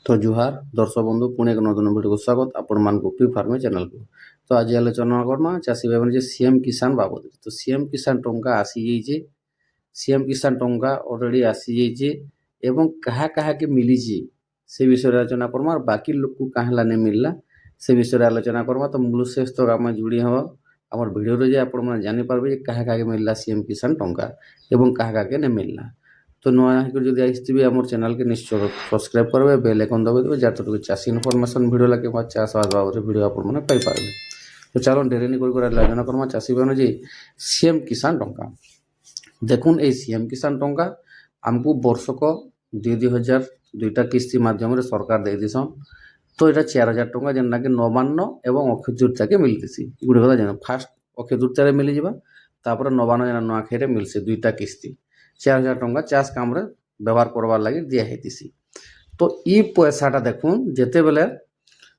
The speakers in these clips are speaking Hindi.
तो जुहार दर्शक बंधु पुणे एक नूतन भिडियो स्वागत आपण मान पी फार्मिंग चैनल को। तो आज आलोचना करमा चाषी भाई मैंने सीएम किसान बाबद। तो सीएम किसान टंका आसी जाइए, सीएम किसान टंका ऑलरेडी आसी जाइए एवं कहा कहा के मिली से विषय आलोचना करमा और बाकी लोग को कहाँ नहीं मिलला से विषय आलोचना करमा। तो मूल शेष तक आम जोड़ी हम आम भिडियो आप जानीपारे क्या क्या मिलला सीएम किसान टंका एवं क्या क्या नहीं मिलला। तो नुआ जब आसती आम चैनल के निश्चय सब्सक्राइब करेंगे, बेल आइकन दबाई जहाँ तो चाषी इनफॉरमेशन वीडियो लगे चाषबास बाबद वीडियो आपने पाइपर। तो चलो डेरी नहीं कर आलोचना करमा चाषी भाई जी सीएम किसान टंका। देखुन ये सीएम किसान टंका आमको वर्षक 2000 दुईटा किस्ती मध्यम सरकार दे दीसन। तो यहाँ 4000 टंका जेनटा कि नवान्न एवं अक्षय तृतीया के मिलती गोटे कथा जान फास्ट अक्षय तृतीया मिलଯିबा तापर नवान्न जेना नुआखाई मिलसी दुईटा किस्ती 4000 टंका चाष काम व्यवहार करवार लगे दिखाई। तो ये पैसाटा देखुन जिते बेले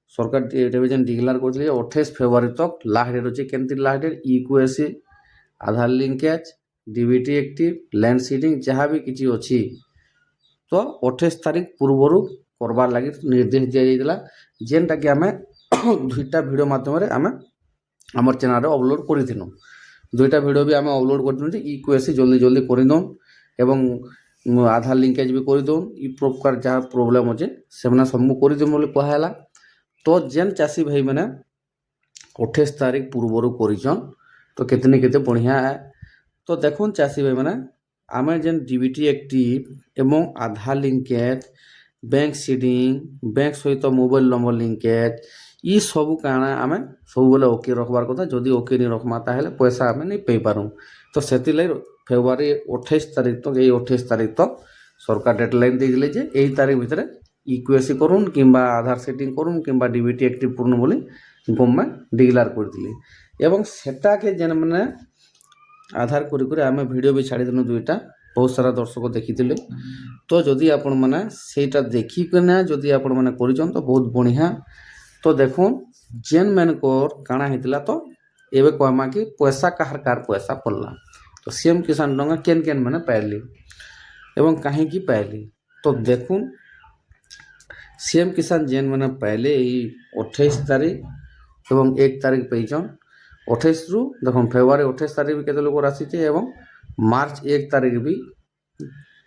सरकार टेलीविजन डिक्लेयर कर 28 फेब्रुआरी तक लास्ट डेट अच्छे केमती last date eKYC Aadhaar linkage DBT active land seeding जहाँ भी किसी अच्छी तो 28 तारीख पूर्वर करवार लगे निर्देश दि जाता जेनटा कि आम दुईटा भिडियो मध्यम आम आम चैनल अपलोड करूँ। दुईटा भिडियो भी आम अपलोड कर इक्वेसी जल्दी जल्दी करदौन एवं आधार लिंकेज भी करदौन इ प्रकार जहाँ प्रोब्लेम अच्छे से सब करदेम बोली कहला। तो जेन चाषी भाई मैंने 28 तारीख पूर्वर करछन तो कितने केते बढ़िया है। तो देखुन चाषी भाई मैंने आम जेन डीबीटी एक्टिव एवं आधार लिंकेज बैंक सीडिंग बैंक सहित मोबाइल नंबर लिंकेज ये सब कारण आम सब बेले ओके रखबार कथा। जदि ओके नहीं रखमा ताहले पैसा आम नहीं पाई पारूँ। तो से फेब्रुआरी 28 तारीख तक ये 28 तारीख तक सरकार डेडलाइन देले जे यही तारीख भितर इक्वेसी करूँ कि आधार सेटिंग करूँ कि डीबीटी एक्टिव पूर्ण बोली गवर्नमेंट डिक्लेयर करते एवं सेटा के जेन मैंने आधार कर आम वीडियो भी छाड़ी देनु दुईटा बहुत सारा दर्शक देखी। तो जदि आपण मैंने सेटा देखिकना जदि आपण मैंने कर तो बहुत बढ़िया। तो देखुन जेन मैंने काଣା होता तो ये कहमा कि पैसा कहार कार पैसा पड़ला। तो सीएम किसान टंका केन केन मैंने पाइली एवं कहीं पाइली। तो देखुन सीएम किसान जेन मैंने पाइले 28 तारीख एवं 1 तारीख पाइछन 28 रु देख फेब्रुआरी 28 तारीख भी केते लोक आसी एवं मार्च 1 तारीख भी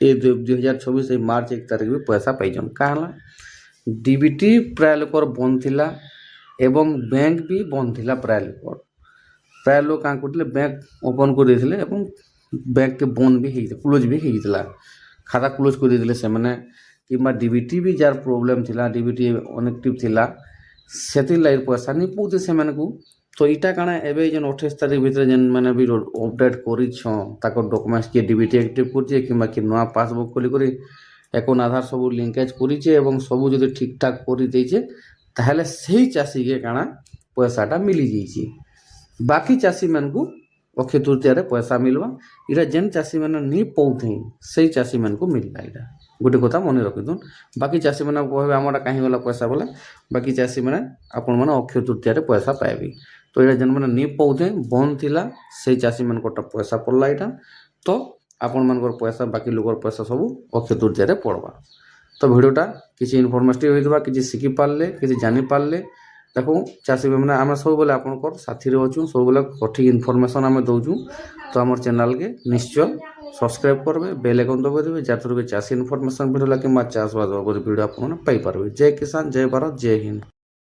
2024 मार्च 1 तारीख भी पैसा पाइछन। कहला डीबीटी प्राय लोकर बंद थिला एवं बैंक भी बंद थिला प्राय लोग क्या करते बैंक ओपन कर देते एवं बैंक के बंद भी क्लोज भी होता खाता क्लोज कर देते से मैंने कि डीबीटी भी जार प्रोब्लेम थिला डीबीटी अनेक्टिव थिला से पैसा नहीं पाते से को। तो इटा काଣା एबे जेन 28 तारीख भीतर जेन मैंने भी अपडेट कर डॉक्यूमेंट्स किए डीबीटी एक्टिव कर कि नया पासबुक खोली करी अकाउंट आधार सब लिंकेज करिचे एवं सब जो ठीक ठाक कर देइचे ताहले सही चाषी के काଣା पैसाटा मिली जाइए। बाकी चाषी मान को अक्षय तृतीया पैसा मिलवा इरा जेन चाषी मैंने नहीं पाऊे से चाषी मान को मिलला। इटा गोटे कथा मन रखिदुन। बाकी चाषी मैंने कहे आमटा कहीं गला पैसा बोले बाकी चाषी मैंने आपण मैंने अक्षय तृतीया पैसा पाइबे। तो ये जेन मैंने नहीं पाऊे बंद थिला से चाषी मान पैसा पड़ला इटा। तो आपण मान पैसा बाकी लोग पैसा सब अक्षय तृतीया पड़वा। तो भिडियोटा किसी इनफॉर्मेटिव होता किसी शिखी पारे किसी जानी पारे देखो चाषी मैंने आम सब बेले आप साथी अच्छू सब बेले सठिक इनफॉरमेशन आम दौचु। तो आम चैनल के निश्चय सब्सक्राइब करेंगे, बेल आइकन दबाई जहाँ थ्रू चाषी इनफॉरमेशन वीडियो लगे चाषबास बाबद वीडियो आप पाइपर। जय किसान, जय भारत, जय हिंद।